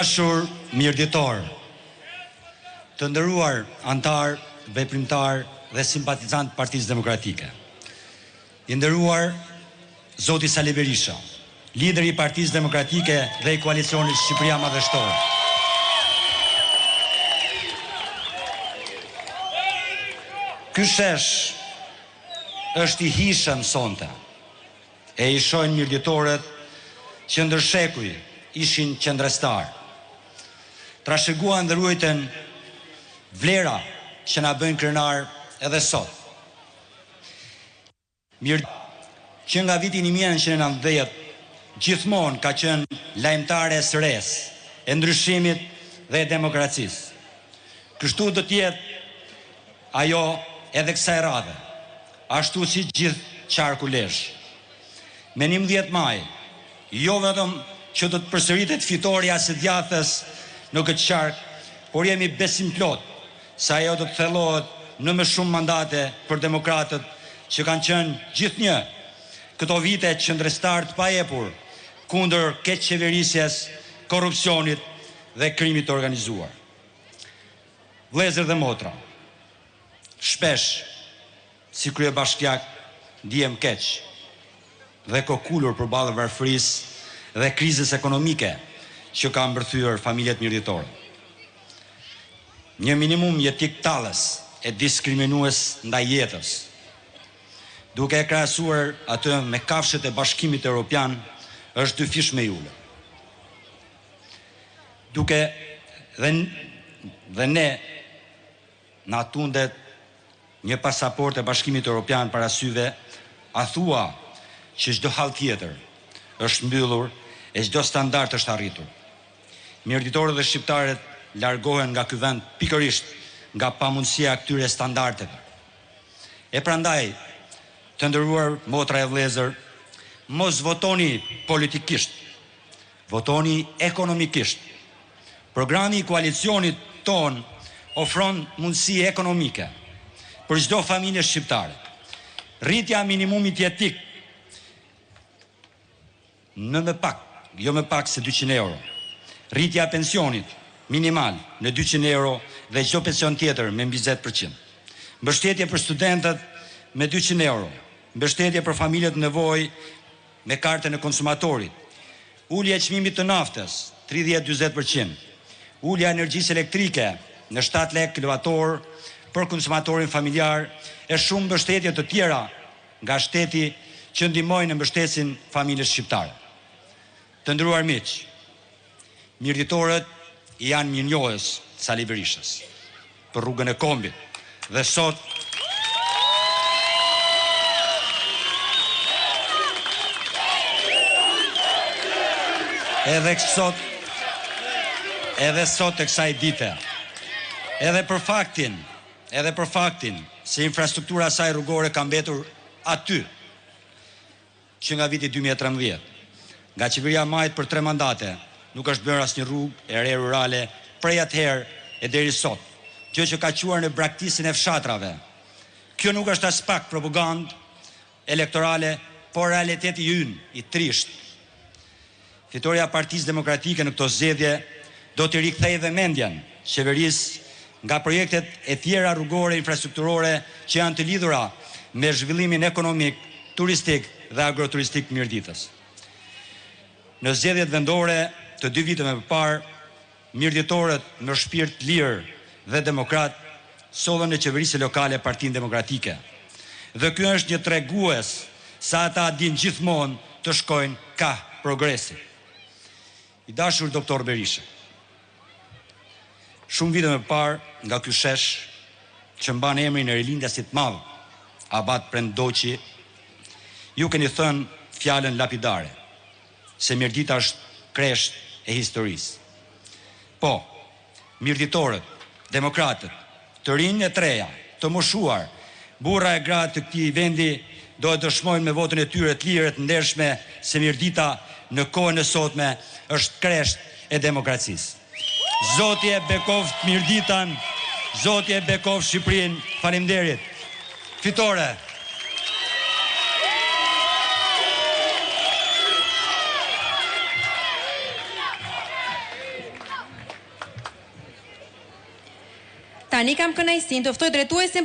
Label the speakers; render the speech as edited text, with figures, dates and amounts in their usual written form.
Speaker 1: Dashur mirëditor, të nderuar antar, veprimtar dhe simpatizant Partisë Demokratike. I nderuar Zoti Sali Berisha, lideri i Partisë Demokratike dhe i koalicionit Shqipëria Madhështore. Ky shesh është i hishëm sonte, e i shojnë mirëditorët që ndër shekuj ishin qendrestar. Trashëguan dhe ruajtën vlera që na bëjnë krenar edhe sot. Mirë që nga viti 1990 gjithmonë ka qenë lajmtare e sëres, e ndryshimit dhe e demokracisë. Kështu do t'jetë ajo edhe kësaj radhe, ashtu si gjithë qarku lesh. Me 11 maj, jo vetëm që do të përsëritet fitoria së djathës në këtë qark, por jemi besim plot se ajo do të thellohet në më shumë mandate për demokratët që kanë qenë gjithnjë këto vite qendrestar të paepur kundër keqeverisjes, korrupsionit dhe krimit të organizuar. Vëllezër dhe motra, shpesh si kryebashkiak ndihem keq dhe kokulur përballë varfërisë dhe krizës ekonomike që ka mbërthyer familjet mirëditore. Një minimum jetik tallës e diskriminues ndaj jetës, duke e krahasuar atë me kafshët e Bashkimit Evropian, është dy fish me ule. Duke dhe ne na tundet një pasaport e Bashkimit Evropian para syve, a thua që çdo hall tjetër është mbyllur e çdo standard është arritur. Mirëditorët dhe shqiptarët largohen nga ky vend pikërisht nga pamundësia e këtyre standardeve. E prandaj, të nderuar motra e vëllezër, mos votoni politikisht, votoni ekonomikisht. Programi i koalicionit ton ofron mundësi ekonomike për çdo familje shqiptare. Rritja minimumit jetik në jo më pak se 200 euro. Rritja pensionit minimal në 200 euro dhe çdo pension tjetër me mbi 10%. Mbështetje për studentët me 200 euro. Mbështetje për familjet në nevojë me kartën e konsumatorit. Ulja e çmimit të naftës 30-40%. Ulja e energjisë elektrike në 7 lekë kilovator për konsumatorin familjar e shumë mbështetje të tjera nga shteti që ndihmojnë në mbështetjen familjes shqiptare. Të nderuar miq, mirëditorët janë mirënjohës Sali Berishës për rrugën e kombit dhe sot edhe sot e kësaj dite, edhe për faktin se infrastruktura saj rrugore ka mbetur aty që nga viti 2013. Nga qeveria majt për 3 mandate nuk është bërë asnjë rrugë e re rurale prej atëherë e deri sot, gjë që ka quar në braktisjen e fshatrave. Kjo nuk është as pak propagandë elektorale, por realiteti ynë i trisht. Fitoria e Partisë Demokratike në këto zgjedhje do të rikthejë vëmendjen qeverisë nga projektet e tjera rrugore infrastrukturore që janë të lidhura me zhvillimin ekonomik, turistik dhe agroturistik Mirditës. Në zgjedhjet vendore të 2 viteve më parë, mirëditorët me shpirt lirë dhe demokrat sollën në qeverisë lokale Partinë Demokratike. Dhe ky është një tregues sa ata din gjithmonë të shkojnë ka progresi. I dashur doktor Berisha, shumë vite më parë nga ky shesh që mban emrin e rilindjasit madh, Abat Prendoqi, ju keni thënë fjalën lapidare, se Mirdita është kresht e historisë. Po, mirëditorët, demokratët, të rinj e treja, të moshuar, burra e gratë të këtij vendi do të dëshmojnë me votën e tyre të lirë të ndershme se Mirdita në kohën e sotme është kresht e demokracisë. Zoti e bekoft Mirditan, Zoti e bekoft Shqipërinë. Faleminderit. Fitore.
Speaker 2: Tani kam kënaqësinë të ftoj drejtuesin